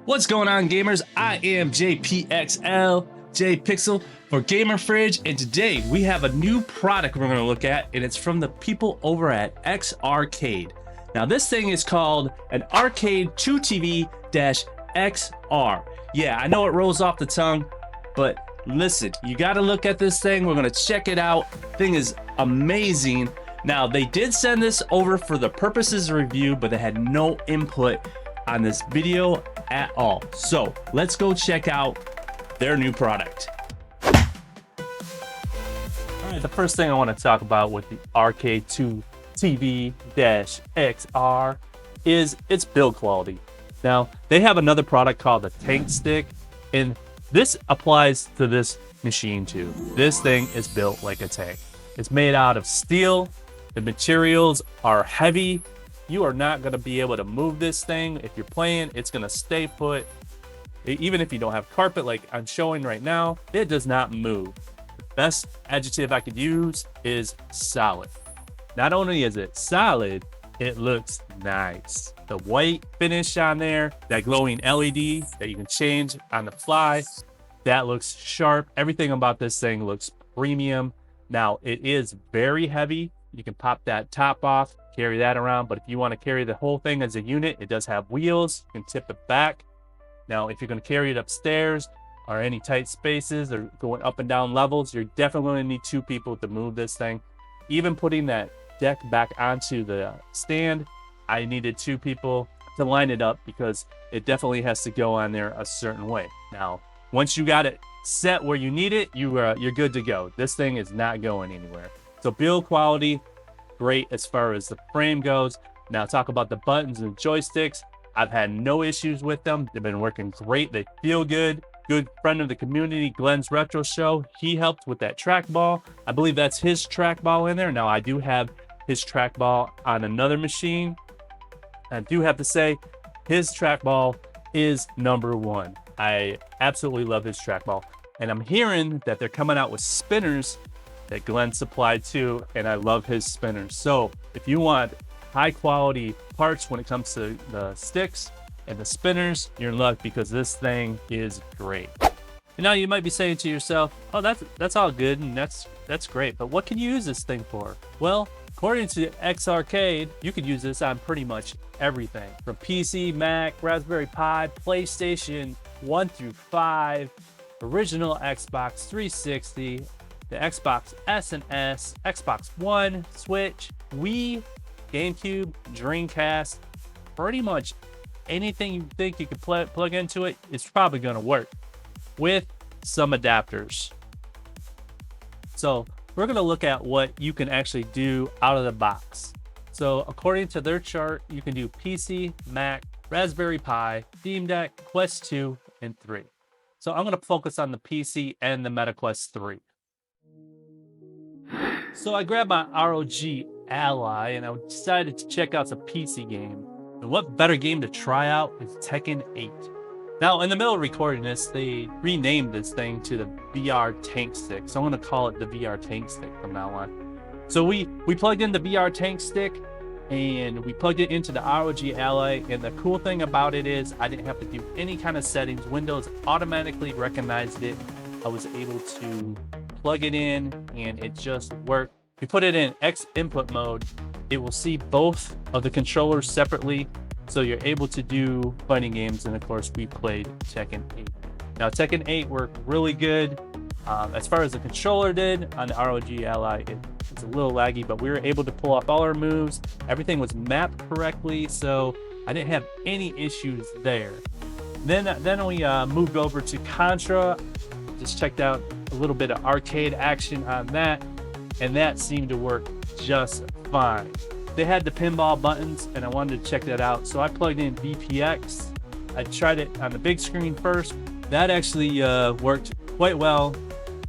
What's going on, gamers? I am JPXL, JPixel for Gamer Fridge, and today we have a new product we're going to look at, and it's from the people over at X Arcade. Now, this thing is called an Arcade2TV-XR. Yeah, I know it rolls off the tongue, but listen, you got to look at this thing. We're going to check it out. Thing is amazing. Now, they did send this over for the purposes of review, but they had no input on this video at all. So let's go check out their new product. All right, the first thing I want to talk about with the Arcade2TV-XR is its build quality. Now, they have another product called the TankStick, and this applies to this machine too. This thing is built like a tank. It's made out of steel. The materials are heavy. You are not going to be able to move this thing. If you're playing, it's going to stay put. Even if you don't have carpet like I'm showing right now, it does not move. The best adjective I could use is solid. Not only is it solid, it looks nice. The white finish on there, that glowing LED that you can change on the fly, that looks sharp. Everything about this thing looks premium. Now, it is very heavy. You can pop that top off, carry that around, but if you want to carry the whole thing as a unit, it does have wheels. You can tip it back. Now, if you're going to carry it upstairs or any tight spaces or going up and down levels, you're definitely going to need two people to move this thing. Even putting that deck back onto the stand, I needed two people to line it up because it definitely has to go on there a certain way. Now, once you got it set where you need it, you're good to go. This thing is not going anywhere. So build quality, great as far as the frame goes. Now talk about the buttons and joysticks. I've had no issues with them. They've been working great. They feel good. Good friend of the community, Glenn's Retro Show. He helped with that trackball. I believe that's his trackball in there. Now I do have his trackball on another machine. I do have to say his trackball is #1. I absolutely love his trackball. And I'm hearing that they're coming out with spinners that Glenn supplied too, and I love his spinners. So if you want high quality parts when it comes to the sticks and the spinners, you're in luck because this thing is great. And now you might be saying to yourself, oh, that's all good and that's great, but what can you use this thing for? Well, according to X Arcade, you could use this on pretty much everything from PC, Mac, Raspberry Pi, PlayStation 1 through 5, original Xbox 360, the Xbox S and S, Xbox One, Switch, Wii, GameCube, Dreamcast. Pretty much anything you think you could plug into it, it's probably going to work with some adapters. So we're going to look at what you can actually do out of the box. So according to their chart, you can do PC, Mac, Raspberry Pi, Steam Deck, Quest 2, and 3. So I'm going to focus on the PC and the MetaQuest 3. So I grabbed my ROG Ally and I decided to check out some PC game. And what better game to try out is Tekken 8. Now, in the middle of recording this, they renamed this thing to the VR TankStick. So I'm going to call it the VR TankStick from now on. So we plugged in the VR TankStick and we plugged it into the ROG Ally. And the cool thing about it is I didn't have to do any kind of settings. Windows automatically recognized it. I was able to plug it in and it just worked. We put it in X input mode. It will see both of the controllers separately. So you're able to do fighting games. And of course we played Tekken 8. Now Tekken 8 worked really good. As far as the controller did on the ROG Ally, it's a little laggy, but we were able to pull off all our moves. Everything was mapped correctly. So I didn't have any issues there. Then we moved over to Contra. Just checked out a little bit of arcade action on that, and that seemed to work just fine. They had the pinball buttons and I wanted to check that out, so I plugged in VPX. I tried it on the big screen first. That actually worked quite well.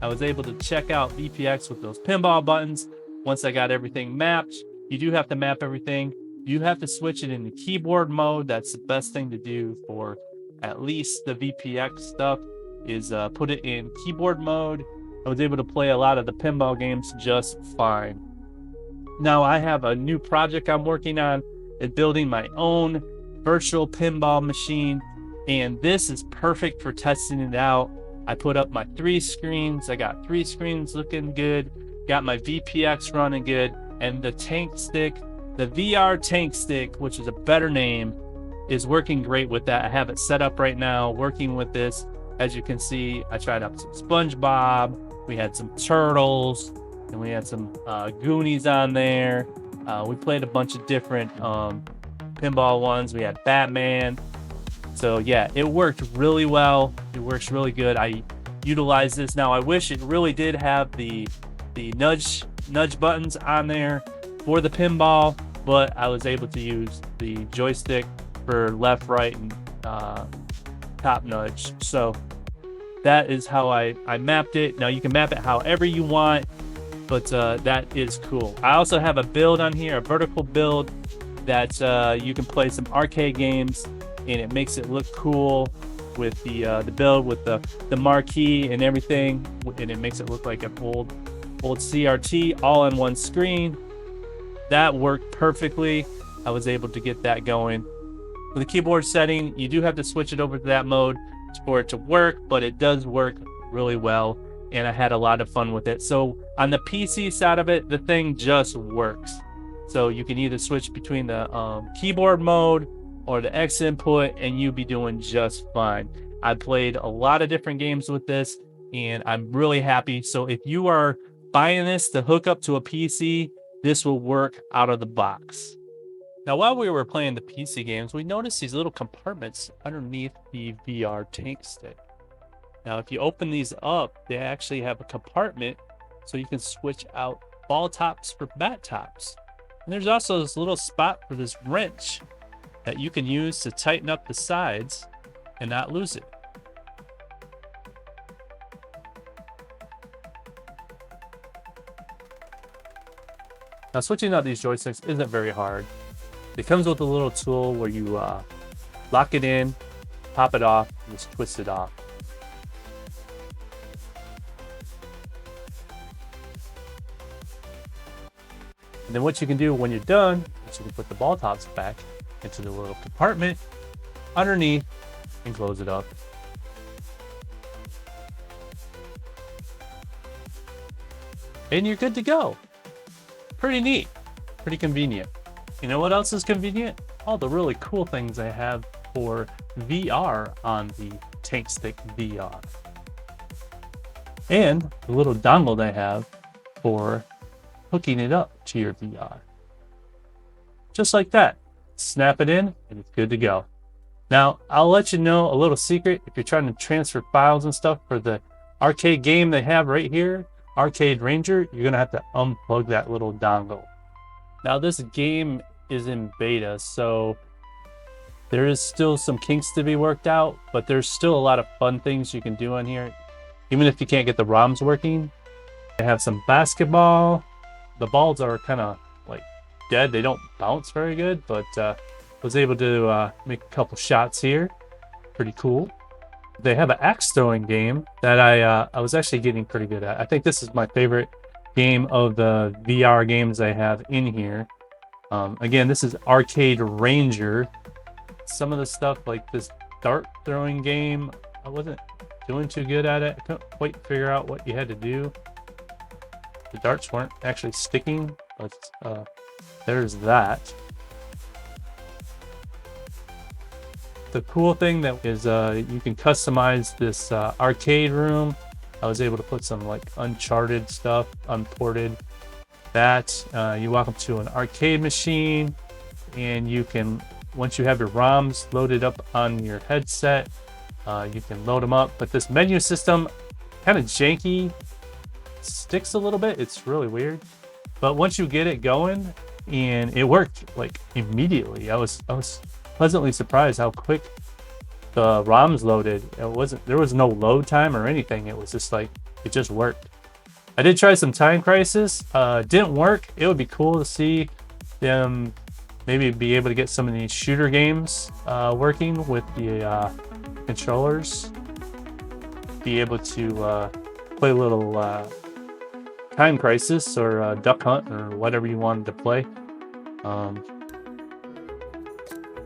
I was able to check out VPX with those pinball buttons. Once I got everything mapped, you do have to map everything. You have to switch it into keyboard mode. That's the best thing to do for at least the VPX stuff, is put it in keyboard mode. I was able to play a lot of the pinball games just fine. Now I have a new project I'm working on, is building my own virtual pinball machine, and this is perfect for testing it out. I put up my 3 screens. I got 3 screens looking good. Got my VPX running good, and the TankStick, the VR TankStick, which is a better name, is working great with that. I have it set up right now, working with this. As you can see, I tried out some SpongeBob. We had some Turtles, and we had some Goonies on there. We played a bunch of different pinball ones. We had Batman. So yeah, it worked really well. It works really good. I utilize this now. I wish it really did have the nudge buttons on there for the pinball, but I was able to use the joystick for left, right, and top nudge. So that is how I mapped it. Now you can map it however you want, but that is cool. I also have a build on here, a vertical build that you can play some arcade games, and it makes it look cool with the build with the marquee and everything, and it makes it look like an old CRT all on one screen. That worked perfectly. I was able to get that going. With the keyboard setting, you do have to switch it over to that mode for it to work, but it does work really well, and I had a lot of fun with it. So on the PC side of it, the thing just works. So you can either switch between the keyboard mode or the X input, and you'll be doing just fine. I played a lot of different games with this, and I'm really happy. So if you are buying this to hook up to a PC, this will work out of the box. Now, while we were playing the PC games, we noticed these little compartments underneath the VR TankStick. Now, if you open these up, they actually have a compartment so you can switch out ball tops for bat tops. And there's also this little spot for this wrench that you can use to tighten up the sides and not lose it. Now, switching out these joysticks isn't very hard. It comes with a little tool where you lock it in, pop it off, and just twist it off. And then what you can do when you're done is you can put the ball tops back into the little compartment underneath and close it up. And you're good to go. Pretty neat, pretty convenient. You know what else is convenient? All the really cool things I have for VR on the TankStick VR. And the little dongle they have for hooking it up to your VR. Just like that. Snap it in and it's good to go. Now, I'll let you know a little secret. If you're trying to transfer files and stuff for the arcade game they have right here, Arcade Ranger, you're going to have to unplug that little dongle. Now, this game is in beta, so there is still some kinks to be worked out, but there's still a lot of fun things you can do on here. Even if you can't get the ROMs working, they have some basketball. The balls are kind of like dead. They don't bounce very good, but was able to make a couple shots here. Pretty cool. They have an axe throwing game that I was actually getting pretty good at. I think this is my favorite game of the VR games I have in here. Again, this is Arcade Ranger. Some of the stuff like this dart throwing game, I wasn't doing too good at it. I couldn't quite figure out what you had to do. The darts weren't actually sticking, but there's that. The cool thing that is you can customize this arcade room. I was able to put some like Uncharted stuff, unported. That you walk up to an arcade machine, and you can, once you have your ROMs loaded up on your headset, you can load them up. But this menu system, kind of janky, sticks a little bit. It's really weird. But once you get it going, and it worked like immediately. I was pleasantly surprised how quick the ROMs loaded. There was no load time or anything. It was just like, it just worked. I did try some Time Crisis. Didn't work. It would be cool to see them maybe be able to get some of these shooter games working with the controllers. Be able to play a little Time Crisis or Duck Hunt or whatever you wanted to play.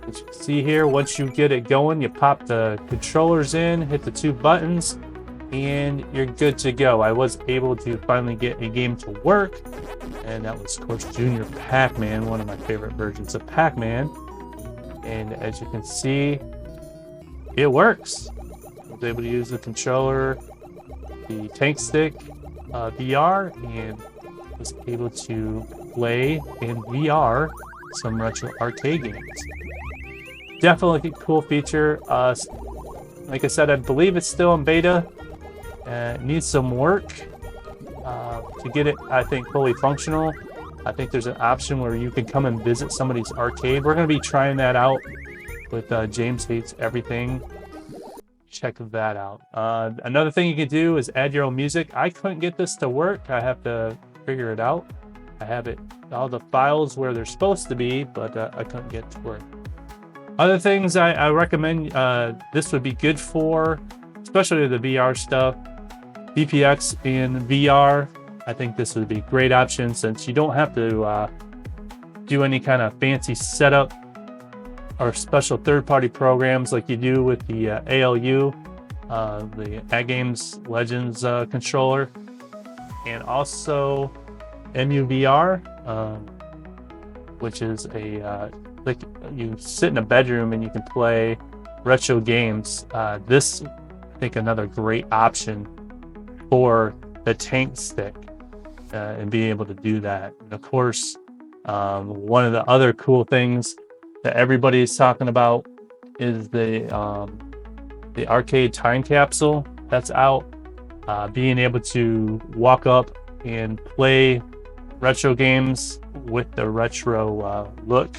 As you can see here, once you get it going, you pop the controllers in, hit the 2 buttons, and you're good to go. I was able to finally get a game to work, and that was, of course, Junior Pac-Man, one of my favorite versions of Pac-Man. And as you can see, it works. I was able to use the controller, the TankStick VR, and was able to play in VR some retro arcade games. Definitely a cool feature. Like I said, I believe it's still in beta. It needs some work to get it, I think, fully functional. I think there's an option where you can come and visit somebody's arcade. We're going to be trying that out with James Hates Everything. Check that out. Another thing you can do is add your own music. I couldn't get this to work. I have to figure it out. I have all the files where they're supposed to be, but I couldn't get it to work. Other things I recommend this would be good for, especially the VR stuff. VPX in VR, I think this would be a great option since you don't have to do any kind of fancy setup or special third-party programs like you do with the ALU, the AdGames Legends controller, and also MUVR, which is like you sit in a bedroom and you can play retro games. This, I think, another great option for the TankStick and being able to do that. And of course, one of the other cool things that everybody is talking about is the arcade time capsule that's out. Being able to walk up and play retro games with the retro look.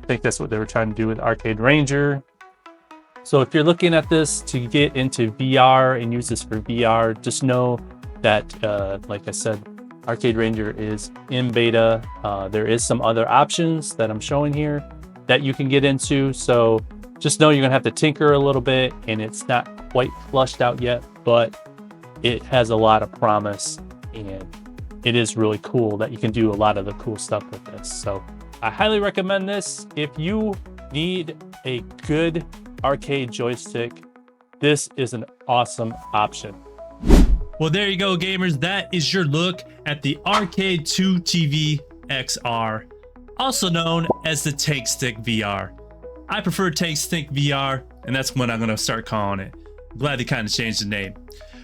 I think that's what they were trying to do with Arcade Ranger. So if you're looking at this to get into VR and use this for VR, just know that, like I said, Arcade Ranger is in beta. There is some other options that I'm showing here that you can get into. So just know you're gonna have to tinker a little bit, and it's not quite flushed out yet, but it has a lot of promise, and it is really cool that you can do a lot of the cool stuff with this. So I highly recommend this. If you need a good arcade joystick, this is an awesome option. Well, there you go, gamers. That is your look at the Arcade2TV XR, also known as the TankStick VR. I prefer TankStick VR, and that's what I'm going to start calling it. I'm glad they kind of changed the name.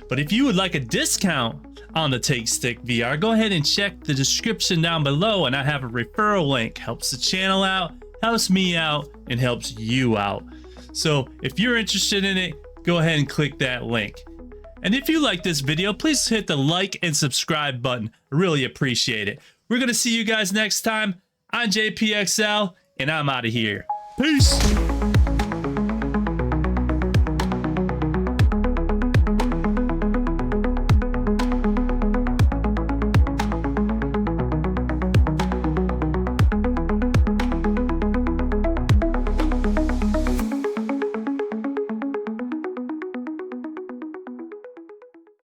But if you would like a discount on the TankStick VR, go ahead and check the description down below, and I have a referral link. Helps the channel out, helps me out, and helps you out. So if you're interested in it, go ahead and click that link. And if you like this video, please hit the like and subscribe button. I really appreciate it. We're going to see you guys next time. I'm JPXL, and I'm out of here. Peace.